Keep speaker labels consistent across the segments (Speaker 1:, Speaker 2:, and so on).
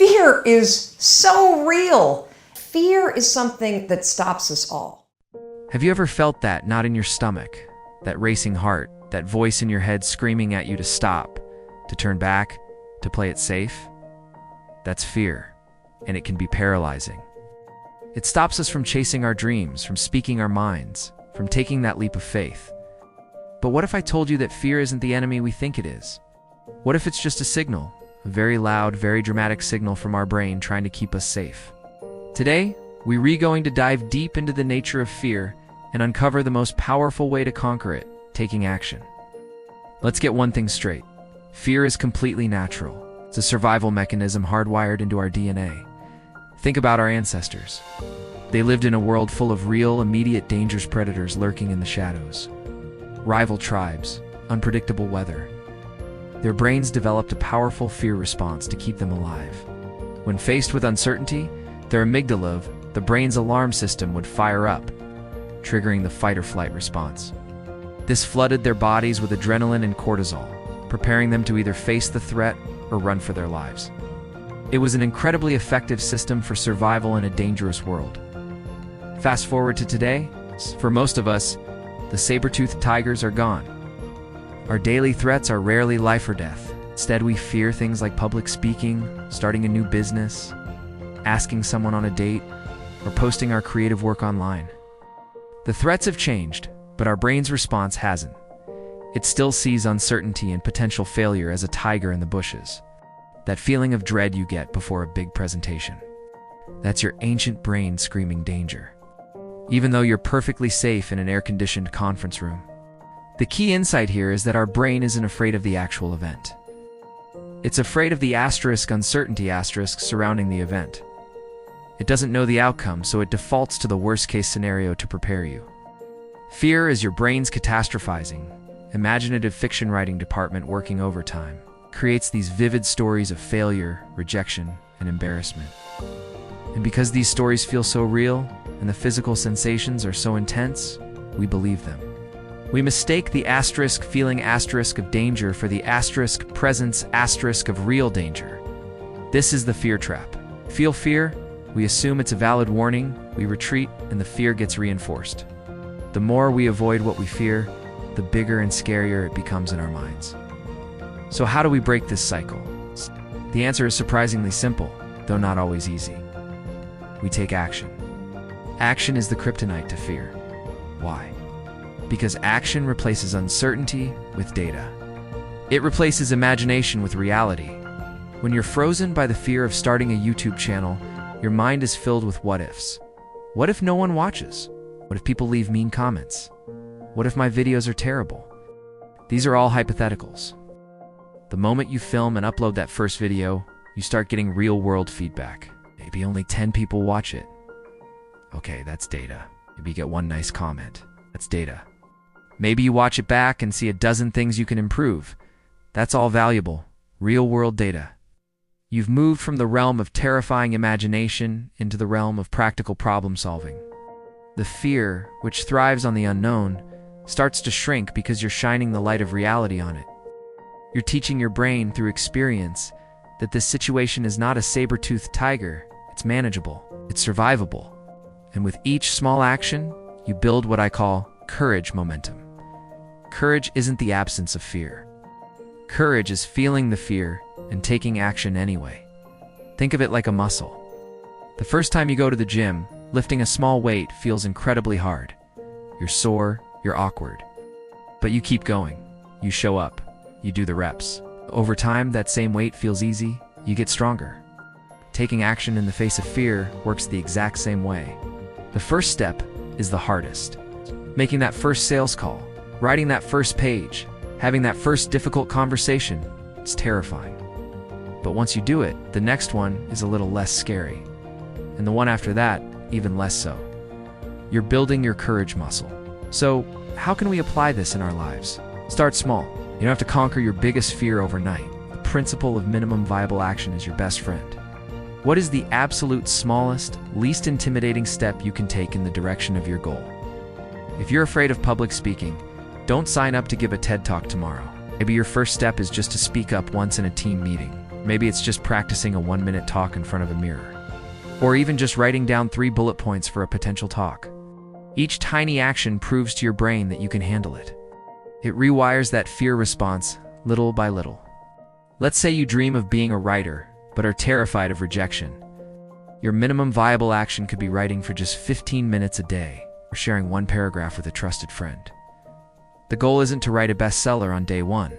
Speaker 1: Fear is so real. Fear is something that stops us all.
Speaker 2: Have you ever felt that knot in your stomach, that racing heart, that voice in your head screaming at you to stop, to turn back, to play it safe? That's fear, and it can be paralyzing. It stops us from chasing our dreams, from speaking our minds, from taking that leap of faith. But what if I told you that fear isn't the enemy we think it is? What if it's just a signal, a very loud, very dramatic signal from our brain trying to keep us safe? Today, we're going to dive deep into the nature of fear and uncover the most powerful way to conquer it, taking action. Let's get one thing straight. Fear is completely natural. It's a survival mechanism hardwired into our DNA. Think about our ancestors. They lived in a world full of real, immediate dangerous predators lurking in the shadows. Rival tribes, unpredictable weather. Their brains developed a powerful fear response to keep them alive. When faced with uncertainty, their amygdala, the brain's alarm system, would fire up, triggering the fight-or-flight response. This flooded their bodies with adrenaline and cortisol, preparing them to either face the threat or run for their lives. It was an incredibly effective system for survival in a dangerous world. Fast forward to today, for most of us, the saber-toothed tigers are gone. Our daily threats are rarely life or death. Instead, we fear things like public speaking, starting a new business, asking someone on a date, or posting our creative work online. The threats have changed, but our brain's response hasn't. It still sees uncertainty and potential failure as a tiger in the bushes. That feeling of dread you get before a big presentation. That's your ancient brain screaming danger, even though you're perfectly safe in an air-conditioned conference room. The key insight here is that our brain isn't afraid of the actual event. It's afraid of the uncertainty surrounding the event. It doesn't know the outcome, so it defaults to the worst-case scenario to prepare you. Fear is your brain's catastrophizing, imaginative fiction writing department working overtime. Creates these vivid stories of failure, rejection, and embarrassment. And because these stories feel so real, and the physical sensations are so intense, we believe them. We mistake the feeling of danger for the presence of real danger. This is the fear trap. Feel fear, we assume it's a valid warning, we retreat, and the fear gets reinforced. The more we avoid what we fear, the bigger and scarier it becomes in our minds. So how do we break this cycle? The answer is surprisingly simple, though not always easy. We take action. Action is the kryptonite to fear. Why? Because action replaces uncertainty with data. It replaces imagination with reality. When you're frozen by the fear of starting a YouTube channel, your mind is filled with what-ifs. What if no one watches? What if people leave mean comments? What if my videos are terrible? These are all hypotheticals. The moment you film and upload that first video, you start getting real-world feedback. Maybe only 10 people watch it. Okay, that's data. Maybe you get one nice comment. That's data. Maybe you watch it back and see a dozen things you can improve. That's all valuable, real-world data. You've moved from the realm of terrifying imagination into the realm of practical problem-solving. The fear, which thrives on the unknown, starts to shrink because you're shining the light of reality on it. You're teaching your brain through experience that this situation is not a saber-toothed tiger, it's manageable, it's survivable. And with each small action, you build what I call courage momentum. Courage isn't the absence of fear. Courage is feeling the fear and taking action anyway. Think of it like a muscle. The first time you go to the gym, lifting a small weight feels incredibly hard. You're sore, you're awkward. But you keep going. You show up. You do the reps. Over time, that same weight feels easy. You get stronger. Taking action in the face of fear works the exact same way. The first step is the hardest. Making that first sales call, writing that first page, having that first difficult conversation, it's terrifying. But once you do it, the next one is a little less scary. And the one after that, even less so. You're building your courage muscle. So, how can we apply this in our lives? Start small. You don't have to conquer your biggest fear overnight. The principle of minimum viable action is your best friend. What is the absolute smallest, least intimidating step you can take in the direction of your goal? If you're afraid of public speaking, don't sign up to give a TED Talk tomorrow. Maybe your first step is just to speak up once in a team meeting. Maybe it's just practicing a 1-minute talk in front of a mirror. Or even just writing down 3 bullet points for a potential talk. Each tiny action proves to your brain that you can handle it. It rewires that fear response little by little. Let's say you dream of being a writer, but are terrified of rejection. Your minimum viable action could be writing for just 15 minutes a day, or sharing 1 paragraph with a trusted friend. The goal isn't to write a bestseller on day 1.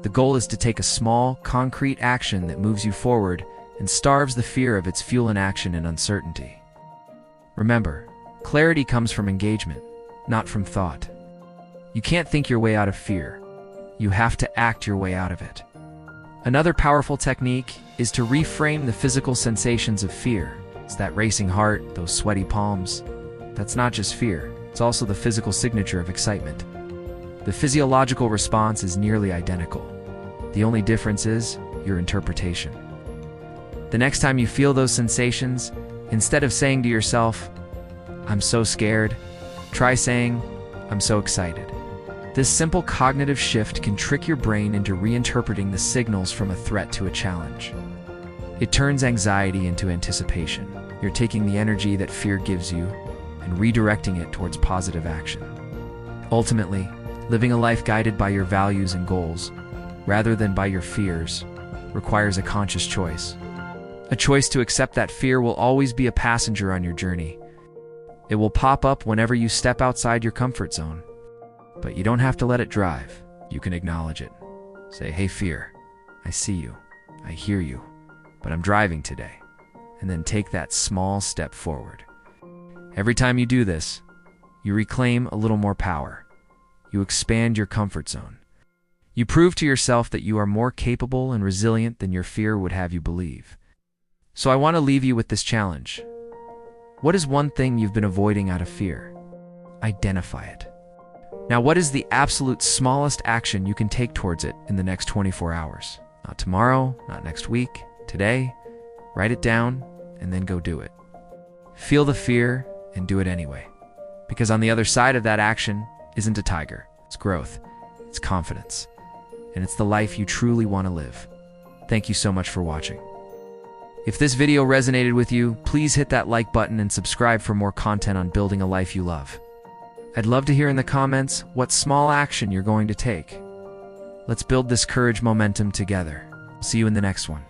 Speaker 2: The goal is to take a small, concrete action that moves you forward and starves the fear of its fuel in action and uncertainty. Remember, clarity comes from engagement, not from thought. You can't think your way out of fear. You have to act your way out of it. Another powerful technique is to reframe the physical sensations of fear. It's that racing heart, those sweaty palms. That's not just fear, it's also the physical signature of excitement. The physiological response is nearly identical. The only difference is your interpretation. The next time you feel those sensations, instead of saying to yourself, "I'm so scared," try saying, "I'm so excited." This simple cognitive shift can trick your brain into reinterpreting the signals from a threat to a challenge. It turns anxiety into anticipation. You're taking the energy that fear gives you and redirecting it towards positive action. Ultimately, living a life guided by your values and goals, rather than by your fears, requires a conscious choice. A choice to accept that fear will always be a passenger on your journey. It will pop up whenever you step outside your comfort zone. But you don't have to let it drive. You can acknowledge it. Say, "Hey fear, I see you, I hear you, but I'm driving today." And then take that small step forward. Every time you do this, you reclaim a little more power. You expand your comfort zone. You prove to yourself that you are more capable and resilient than your fear would have you believe. So I want to leave you with this challenge. What is one thing you've been avoiding out of fear? Identify it. Now, what is the absolute smallest action you can take towards it in the next 24 hours? Not tomorrow, not next week, today. Write it down and then go do it. Feel the fear and do it anyway. Because on the other side of that action isn't a tiger. It's growth, it's confidence, and it's the life you truly want to live. Thank you so much for watching. If this video resonated with you, please hit that like button and subscribe for more content on building a life you love. I'd love to hear in the comments what small action you're going to take. Let's build this courage momentum together. See you in the next one.